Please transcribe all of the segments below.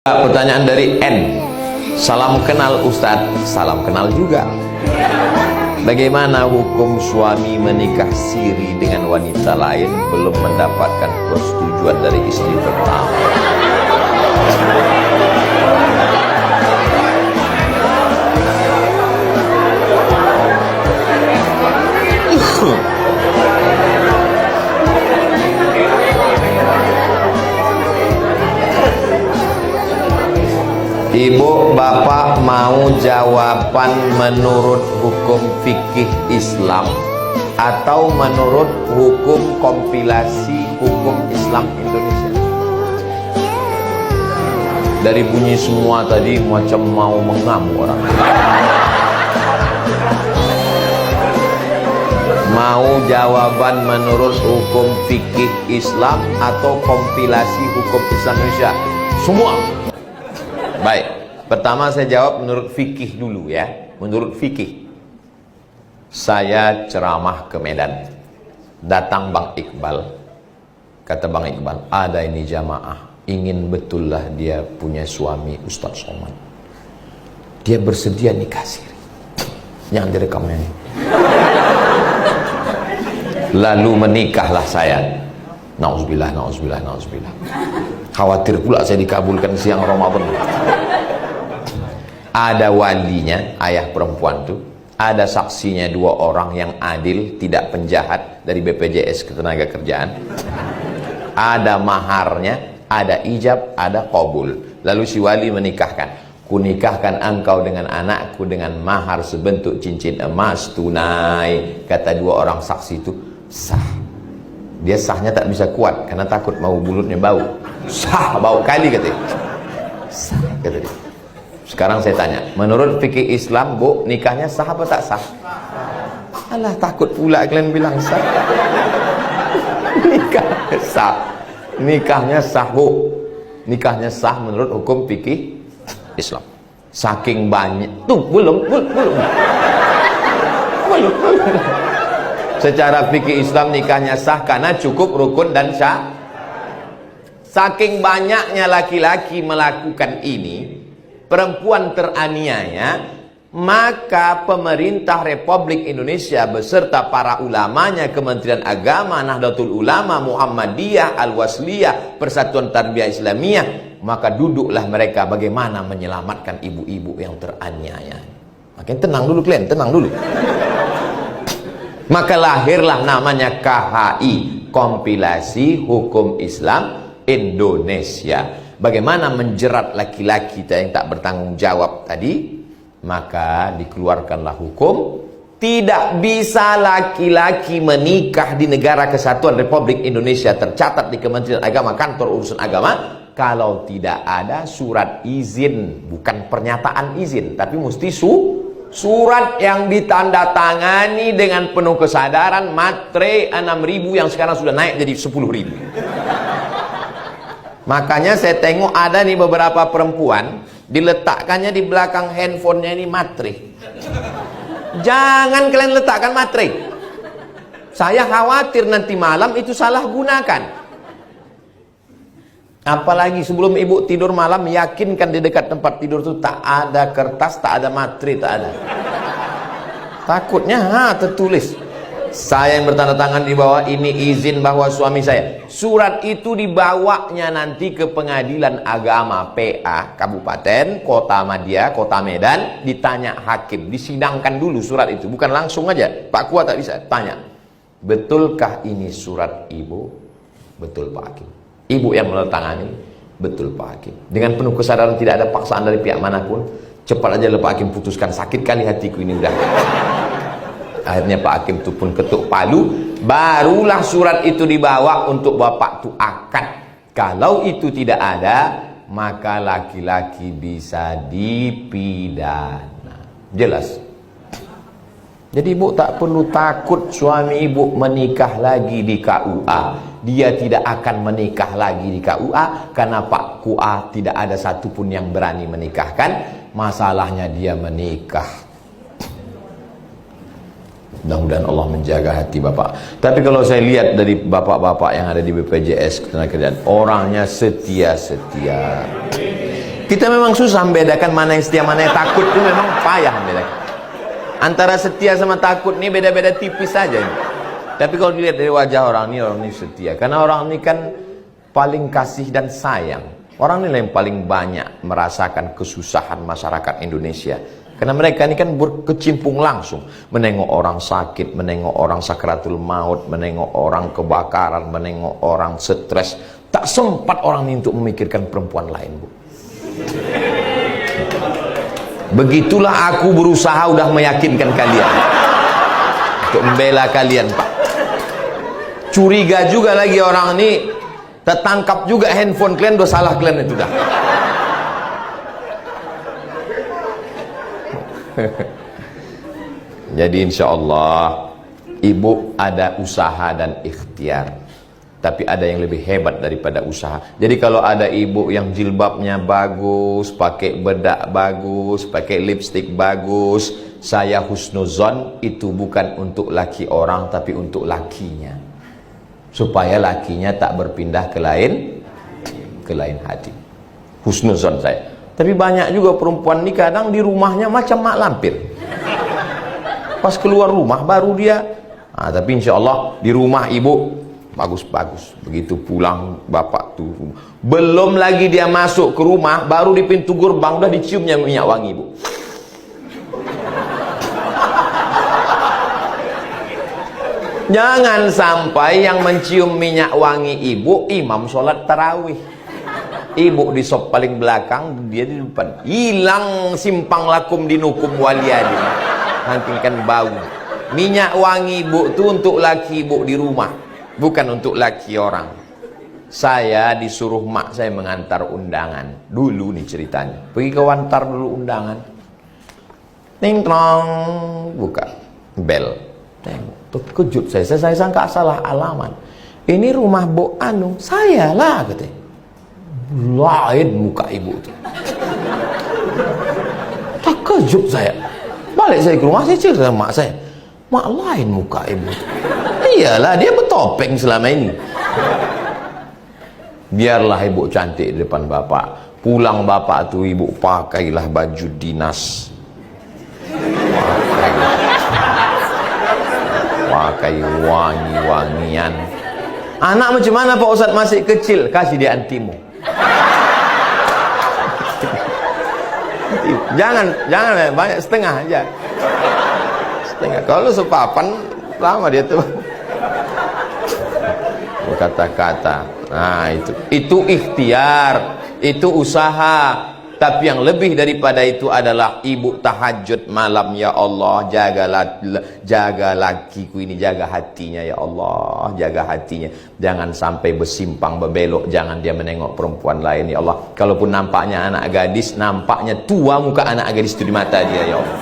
Pertanyaan dari N. Salam kenal Ustadz. Salam kenal juga. Bagaimana hukum suami menikah siri dengan wanita lain belum mendapatkan persetujuan dari istri pertama? Ibu, bapak mau jawaban menurut hukum fikih Islam atau menurut hukum kompilasi hukum Islam Indonesia? Dari bunyi semua tadi macam mau mengamuk orang. Mau jawaban menurut hukum fikih Islam atau kompilasi hukum Islam Indonesia? Semua. Baik, pertama saya jawab menurut fikih dulu ya. Menurut fikih, saya ceramah ke Medan. Datang Bang Iqbal. Kata Bang Iqbal, ada ini jamaah ingin betullah dia punya suami Ustadz Somad. Dia bersedia nikah siri. Jangan direkamnya ini. Lalu menikahlah saya. Nauzubillah, nauzubillah, nauzubillah. Khawatir pula saya dikabulkan siang Ramadan. Ada walinya, ayah perempuan tuh. Ada saksinya 2 orang yang adil, tidak penjahat dari BPJS Ketenagakerjaan. Ada maharnya, ada ijab, ada qabul. Lalu si wali menikahkan. Kunikahkan engkau dengan anakku dengan mahar sebentuk cincin emas tunai. Kata 2 orang saksi itu sah. Dia sahnya tak bisa kuat karena takut mau mulutnya bau. Sah, bau kali katanya. Sah, kata dia. Sekarang saya tanya, menurut fikih Islam, Bu, nikahnya sah apa tak sah? Alah, takut pula kalian bilang sah. Nikahnya sah. Nikahnya sah, Bu. Nikahnya sah menurut hukum fikih Islam. Saking banyak. Tuh, belum. Secara fikih Islam nikahnya sah karena cukup rukun dan syah. Saking banyaknya laki-laki melakukan ini, perempuan teraniaya, maka pemerintah Republik Indonesia beserta para ulamanya, Kementerian Agama, Nahdlatul Ulama, Muhammadiyah, Al-Wasliyah, Persatuan Tarbiyah Islamiyah, maka duduklah mereka bagaimana menyelamatkan ibu-ibu yang teraniaya. Makin tenang dulu kalian, tenang dulu. Maka lahirlah namanya KHI, Kompilasi Hukum Islam Indonesia. Bagaimana menjerat laki-laki yang tak bertanggung jawab tadi? Maka dikeluarkanlah hukum, tidak bisa laki-laki menikah di negara kesatuan Republik Indonesia tercatat di Kementerian Agama, Kantor Urusan Agama, kalau tidak ada surat izin. Bukan pernyataan izin, tapi mesti surat yang ditandatangani dengan penuh kesadaran, matre 6.000 yang sekarang sudah naik jadi 10.000. Makanya saya tengok ada nih beberapa perempuan diletakkannya di belakang handphonenya ini matre. Jangan kalian letakkan matre. Saya khawatir nanti malam itu salah gunakan. Apalagi sebelum ibu tidur malam, yakinkan di dekat tempat tidur itu tak ada kertas, tak ada materi, tak ada. Takutnya tertulis. Saya yang bertanda tangan di bawah ini izin bahwa suami saya. Surat itu dibawanya nanti ke Pengadilan Agama PA Kabupaten, Kota Madia, Kota Medan, ditanya hakim, disidangkan dulu surat itu, bukan langsung aja. Pak Kuat tak bisa tanya. Betulkah ini surat ibu? Betul Pak Hakim. Ibu yang menandatangani, betul Pak Hakim. Dengan penuh kesadaran, tidak ada paksaan dari pihak manapun. Cepat aja Pak Hakim putuskan, sakit kali hatiku ini udah. Akhirnya Pak Hakim itu pun ketuk palu, barulah surat itu dibawa untuk bapak itu akad. Kalau itu tidak ada, maka laki-laki bisa dipidana. Jelas? Jadi ibu tak perlu takut suami ibu menikah lagi di KUA. Dia tidak akan menikah lagi di KUA karena Pak KUA tidak ada satupun yang berani menikahkan. Masalahnya dia menikah. Mudah-mudahan Allah menjaga hati bapak. Tapi kalau saya lihat dari bapak-bapak yang ada di BPJS Ketenagakerjaan, orangnya setia-setia. Kita memang susah membedakan mana yang setia, mana yang takut. Itu memang payah membedakan. Antara setia sama takut ini beda-beda tipis saja ini. Tapi kalau dilihat dari wajah orang ini setia. Karena orang ini kan paling kasih dan sayang. Orang ini yang paling banyak merasakan kesusahan masyarakat Indonesia. Karena mereka ini kan berkecimpung langsung. Menengok orang sakit, menengok orang sakratul maut, menengok orang kebakaran, menengok orang stres. Tak sempat orang ini untuk memikirkan perempuan lain, Bu. Begitulah aku berusaha udah meyakinkan kalian. Untuk membela kalian, Pak. Curiga juga lagi orang ini. Tertangkap juga handphone kalian, udah salah kalian itu dah. Jadi insya Allah ibu ada usaha dan ikhtiar, tapi ada yang lebih hebat daripada usaha. Jadi kalau ada ibu yang jilbabnya bagus, pakai bedak bagus, pakai lipstik bagus, saya husnuzon, itu bukan untuk laki orang tapi untuk lakinya, supaya lakinya tak berpindah ke lain hati. Husnuzon saya. Tapi banyak juga perempuan ini kadang di rumahnya macam mak lampir. Pas keluar rumah baru dia. Tapi insya Allah di rumah ibu bagus-bagus. Begitu pulang bapak tuh. Belum lagi dia masuk ke rumah, baru di pintu gerbang udah diciumnya minyak wangi, Bu. Jangan sampai yang mencium minyak wangi ibu imam sholat tarawih. Ibu di sop paling belakang, dia di depan. Hilang simpang lakum dinukum waliyadi. Hangkingkan bau. Minyak wangi ibu itu untuk laki ibu di rumah, bukan untuk laki orang. Saya disuruh mak saya mengantar undangan. Dulu nih ceritanya. Pergi ke wantar dulu undangan. Ting tong, buka bel. Terkejut saya sangka salah alamat. Ini rumah Bu Anu, saya lah katanya. Lain muka ibu itu. Terkejut saya. Balik saya ke rumah, saya cerita sama mak saya. Mak, lain muka ibu itu. Iyalah, dia bertopeng selama ini. Biarlah ibu cantik di depan bapak. Pulang bapak tuh ibu pakailah baju dinas. Pakai wangi-wangian. Anak macam mana Pak Ustadz masih kecil? Kasih dia antimo. Jangan banyak, setengah aja. Setengah. Kalau sepapan lama dia tuh. Kata-kata. Nah, itu ikhtiar, itu usaha. Tapi yang lebih daripada itu adalah ibu tahajud malam, ya Allah, jaga lakiku ini, jaga hatinya ya Allah, jaga hatinya. Jangan sampai bersimpang berbelok, jangan dia menengok perempuan lain ya Allah. Kalaupun nampaknya anak gadis, nampaknya tua muka anak gadis itu di mata dia ya Allah.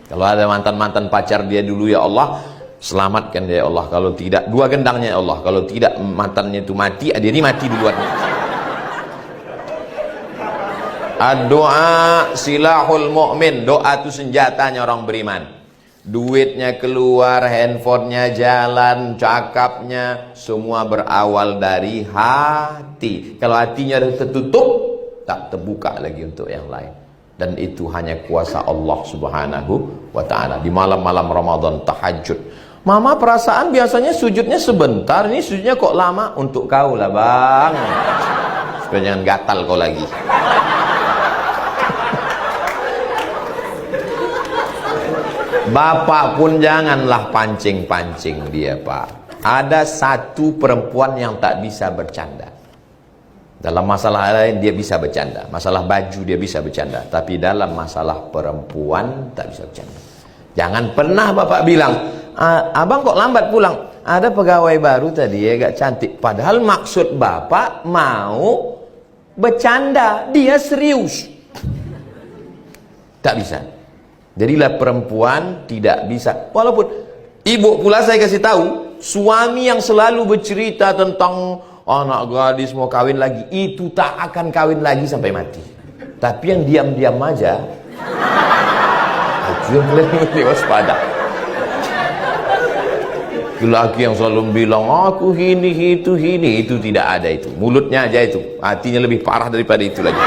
Kalau ada mantan-mantan pacar dia dulu ya Allah, selamatkan dia ya Allah. Kalau tidak, dua gendangnya ya Allah. Kalau tidak mantannya itu mati, dia ini mati duluan. Doa silahul mu'min. Doa itu senjatanya orang beriman. Duitnya keluar, handphonenya jalan, cakapnya, semua berawal dari hati. Kalau hatinya sudah tertutup, tak terbuka lagi untuk yang lain. Dan itu hanya kuasa Allah subhanahu wa ta'ala. Di malam-malam Ramadan tahajud. Mama perasaan biasanya sujudnya sebentar, ini sujudnya kok lama? Untuk kau lah bang, supaya jangan gatal kau lagi. Bapak pun janganlah pancing-pancing dia, Pak. Ada satu perempuan yang tak bisa bercanda. Dalam masalah lain dia bisa bercanda. Masalah baju dia bisa bercanda. Tapi dalam masalah perempuan tak bisa bercanda. Jangan pernah Bapak bilang, abang kok lambat pulang? Ada pegawai baru tadi ya, agak cantik. Padahal maksud Bapak mau bercanda. Dia serius. Tak bisa. Jadilah perempuan tidak bisa. Walaupun ibu pula saya kasih tahu, suami yang selalu bercerita tentang anak gadis mau kawin lagi, itu tak akan kawin lagi sampai mati. Tapi yang diam-diam aja, itu yang lebih waspada. Laki yang selalu bilang aku ini itu tidak ada itu. Mulutnya aja itu, hatinya lebih parah daripada itu lagi.